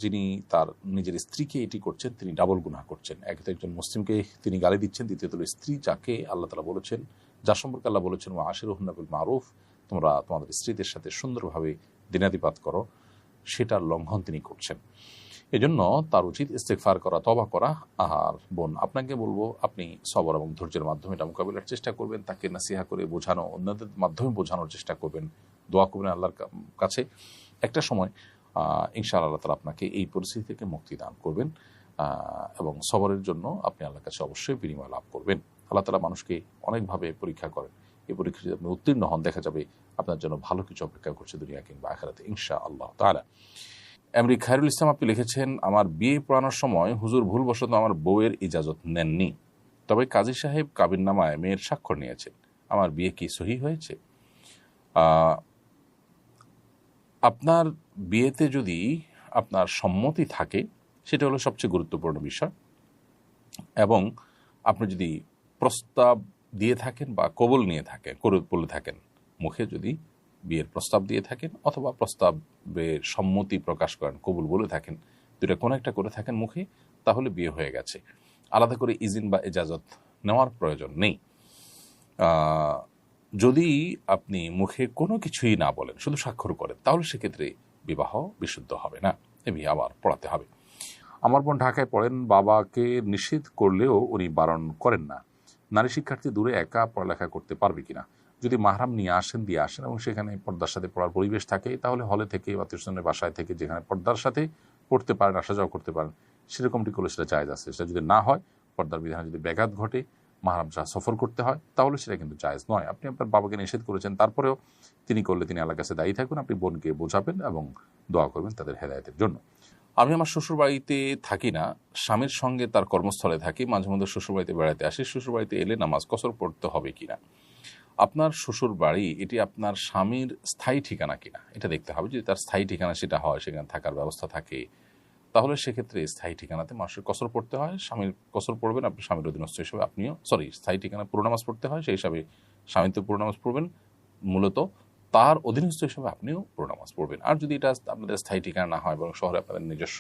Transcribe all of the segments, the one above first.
যিনি তার নিজের স্ত্রীকে এটি করছেন তিনি ডাবল গুনাহ করছেন। একে তো একজন মুসলিমকে তিনি গালি দিচ্ছেন, দ্বিতীয়ত স্ত্রী যাকে আল্লাহ তাআলা বলেছেন, যার সম্পর্কে আল্লাহ বলেছেন ওয়া আশিরুহুন্না বিল মারুফ, তোমরা তোমাদের স্ত্রীদের সাথে সুন্দরভাবে দিনাতিপাত করো, সেটার লঙ্ঘন তিনি করছেন। এজন্য তার উচিত ইস্তেগফার করা, তওবা করা। আর বোন, আপনাকে বলবো আপনি সবর এবং ধৈর্যের মাধ্যমে এটা মোকাবিলার চেষ্টা করবেন, তাকে নাসিহা করে বোঝানো, অন্যদের মাধ্যমে বোঝানোর চেষ্টা করবেন, দোয়া করবেন আল্লাহর কাছে। একটা সময় ইনশাআল্লাহ আল্লাহ তাআলা আপনাকে এই পরিস্থিতি থেকে মুক্তি দান করবেন এবং সবরের জন্য আপনি আল্লাহর কাছে অবশ্যই বিনিময় লাভ করবেন। আল্লাহ তাআলা মানুষকে অনেকভাবে পরীক্ষা করেন। এই পরীক্ষা যদি আপনি উত্তীর্ণ হন, দেখা যাবে আপনার জন্য ভালো কিছু অপেক্ষা করছে দুনিয়া কিংবা আখিরাতে ইনশাআল্লাহ তাআলা। এমরি খায়রুল ইসলাম আপনি লিখেছেন, আমার বিয়ে পড়ানোর সময় হুজুর ভুলবশত আমার বউয়ের ইজাজত নেননি, তবে কাজী সাহেব কাবিননামায় মেয়ের স্বাক্ষর নিয়েছেন, আমার বিয়ে কি সহি হয়েছে? আপনার বিয়েতে যদি আপনার সম্মতি থাকে সেটা হলো সবচেয়ে গুরুত্বপূর্ণ বিষয়, এবং আপনি যদি প্রস্তাব দিয়ে থাকেন বা কবুল নিয়ে থাকেন, বলে থাকেন মুখে, যদি বিয়ের প্রস্তাব দিয়ে থাকেন অথবা প্রস্তাবের সম্মতি প্রকাশ করেন, কবুল বলে থাকেন, দুটা কোনো একটা করে থাকেন মুখে, তাহলে বিয়ে হয়ে গেছে। আলাদা করে ইজিন বা এজাজত নেওয়ার প্রয়োজন নেই। যদি আপনি মুখে কোনো কিছুই না বলেন, শুধু স্বাক্ষর করেন, তাহলে সেক্ষেত্রে বিবাহ বিশুদ্ধ হবে না, এ বিয়ে আবার পড়াতে হবে। আমার বোন ঢাকায় পড়েন, বাবাকে নিষেধ করলেও উনি বারণ করেন না। নারী শিক্ষার্থী দূরে একা পড়ালেখা করতে পারবে কিনা? যদি মাহরাম নিয়ে আসেন, দিয়ে আসেন এবং সেখানে পর্দার সাথে পড়ার পরিবেশ থাকে, তাহলে হলে থেকে বা টিউশনের বাসায় থেকে যেখানে পর্দার সাথে পড়তে পারেন, আসা যাওয়া করতে পারেন, সেরকমটি করলে সেটা জায়েজ আছে। সেটা যদি না হয়, পর্দার বিধানে যদি ব্যাঘাত ঘটে, মাহরাম ছাড়া সফর করতে হয়, তাহলে সেটা কিন্তু জায়েজ নয়। আপনি আপনার বাবাকে নিষেধ করেছেন, তারপরেও তিনি করলে তিনি আল্লাহর কাছে দায়ী থাকবেন। আপনি বোনকে বোঝাবেন এবং দোয়া করবেন তাদের হেদায়েতের জন্য। আমি আমার শ্বশুরবাড়িতে থাকি না, স্বামীর সঙ্গে তার কর্মস্থলে থাকি, মাঝে মধ্যে শ্বশুরবাড়িতে বেড়াতে আসি, শ্বশুরবাড়িতে এলে নামাজ কসর পড়তে হবে কিনা? আপনার শ্বশুর বাড়ি এটি আপনার স্বামীর স্থায়ী ঠিকানা কিনা এটা দেখতে হবে। যদি তার স্থায়ী ঠিকানা সেটা হয়, সেখানে থাকার ব্যবস্থা থাকে, তাহলে সেক্ষেত্রে স্থায়ী ঠিকানাতে মানুষের কসর পড়তে হয়, স্বামীর কসর পড়বেন, আপনি স্বামীর অধীনস্থ হিসেবে আপনিও, স্থায়ী ঠিকানা পুরো নামাজ পড়তে হয়, সেই হিসাবে স্বামীতে পুরো নামাজ পড়বেন, মূলত তার অধীনস্থ হিসেবে আপনিও পুরো নামাজ পড়বেন। আর যদি এটা আপনাদের স্থায়ী ঠিকানা না হয়, বরং শহরে আপনাদের নিজস্ব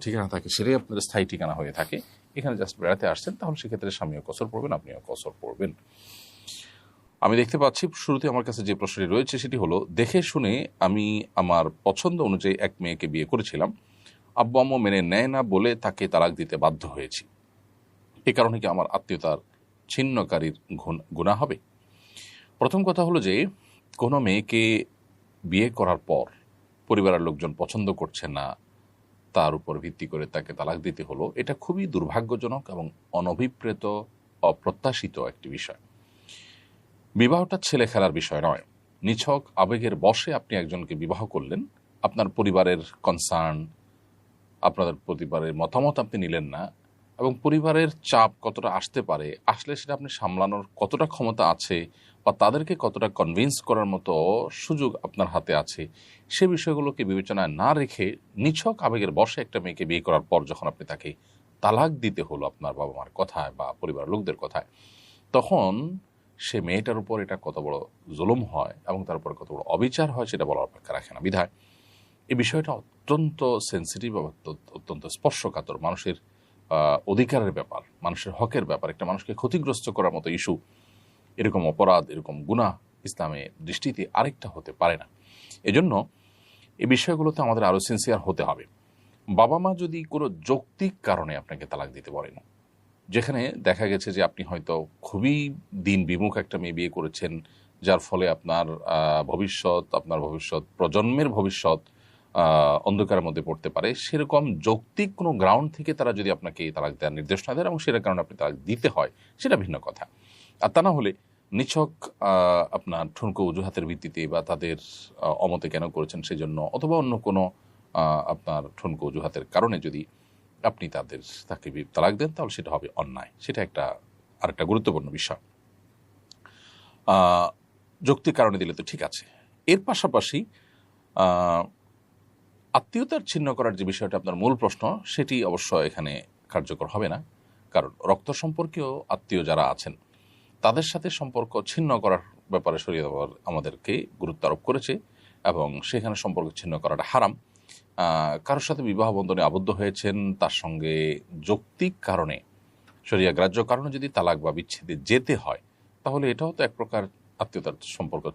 ঠিকানা থাকে, সেটাই আপনাদের স্থায়ী ঠিকানা হয়ে থাকে, এখানে জাস্ট বেড়াতে আসছেন, তাহলে সেক্ষেত্রে স্বামীও কসর পড়বেন, আপনিও কসর পড়বেন। আমি দেখতে পাচ্ছি শুরুতে আমার কাছে যে প্রশ্নটি রয়েছে সেটি হলো, দেখে শুনে আমি আমার পছন্দ অনুযায়ী এক মেয়েকে বিয়ে করেছিলাম, আব্বু আম্মু মেনে নেয় না বলে তাকে তালাক দিতে বাধ্য হয়েছি, এ কারণে কি আমার আত্মীয়তার ছিন্নকারীর গুনাহ হবে? প্রথম কথা হলো যে, কোনো মেয়েকে বিয়ে করার পর পরিবারের লোকজন পছন্দ করছে না, তার উপর ভিত্তি করে তাকে তালাক দিতে হলো, এটা খুবই দুর্ভাগ্যজনক এবং অনভিপ্রেত, অপ্রত্যাশিত একটি বিষয়। বিবাহটা ছেলে খেলার বিষয় নয়। নিছক আবেগের বশে আপনি একজনকে বিবাহ করলেন, আপনার পরিবারের কনসার্ন, আপনাদের পরিবারের মতামত আপনি নিলেন না, এবং পরিবারের চাপ কতটা আসতে পারে, আসলে সেটা আপনি সামলানোর কতটা ক্ষমতা আছে বা তাদেরকে কতটা কনভিন্স করার মতো সুযোগ আপনার হাতে আছে, সে বিষয়গুলোকে বিবেচনায় না রেখে নিছক আবেগের বশে একটা মেয়েকে বিয়ে করার পর যখন আপনি তাকে তালাক দিতে হলো আপনার বাবা মার কথায় বা পরিবারের লোকদের কথায়, তখন সে মেয়েটার উপর এটা কত বড় জুলুম হয় এবং তার উপর কত বড় অবিচার হয় সেটা বলার অপেক্ষা রাখে না। বিধায় এই বিষয়টা অত্যন্ত সেন্সিটিভ, অত্যন্ত স্পর্শকাতর, মানুষের অধিকারের ব্যাপার, মানুষের হকের ব্যাপার, একটা মানুষকে ক্ষতিগ্রস্ত করার মতো ইস্যু, এরকম অপরাধ, এরকম গুনাহ ইসলামের দৃষ্টিতে আরেকটা হতে পারে না। এজন্য এই বিষয়গুলোতে আমাদের আরও সিনসিয়ার হতে হবে। বাবা মা যদি কোনো যৌক্তিক কারণে আপনাকে তালাক দিতে পারেন, যেখানে দেখা গেছে যে আপনি হয়তো খুবই দিন বিমুখ একটা মেয়ে বিয়ে করেছেন, যার ফলে আপনার ভবিষ্যৎ প্রজন্মের ভবিষ্যৎ অন্ধকারের মধ্যে পড়তে পারে, সেরকম যৌক্তিক কোনো গ্রাউন্ড থেকে তারা যদি আপনাকে তালাক দেওয়ার নির্দেশ না দেন এবং সেটার কারণে আপনি তালাক দিতে হয়, সেটা ভিন্ন কথা। আর তা না হলে নিছক আপনার ঠুনকো অজুহাতের ভিত্তিতে বা তাদের অমতে কেন করেছেন সেজন্য, অথবা অন্য কোনো আপনার ঠুনকো অজুহাতের কারণে যদি আপনি তাকে তালাক দেন, তাহলে সেটা হবে অন্যায়। সেটা আরেকটা গুরুত্বপূর্ণ বিষয়। যৌক্তিক কারণে দিলে তো ঠিক আছে। এর পাশাপাশি আত্মীয়তার ছিন্ন করার যে বিষয়টা আপনার মূল প্রশ্ন, সেটি অবশ্য এখানে কার্যকর হবে না, কারণ রক্ত সম্পর্কীয় আত্মীয় যারা আছেন তাদের সাথে সম্পর্ক ছিন্ন করার ব্যাপারে শরীয়ত আমাদেরকে গুরুত্ব আরোপ করেছে এবং সেখানে সম্পর্ক ছিন্ন করাটা হারাম। কারোর সাথে বিবাহ বন্ধনে আবদ্ধ হয়েছেন, তার সঙ্গে যৌক্তিক কারণে, শরিয়া গ্রাহ্য কারণে যদি তালাক বা বিচ্ছেদে যেতে হয়, তাহলে এটাও তো এক প্রকার আত্মীয়তার সম্পর্ক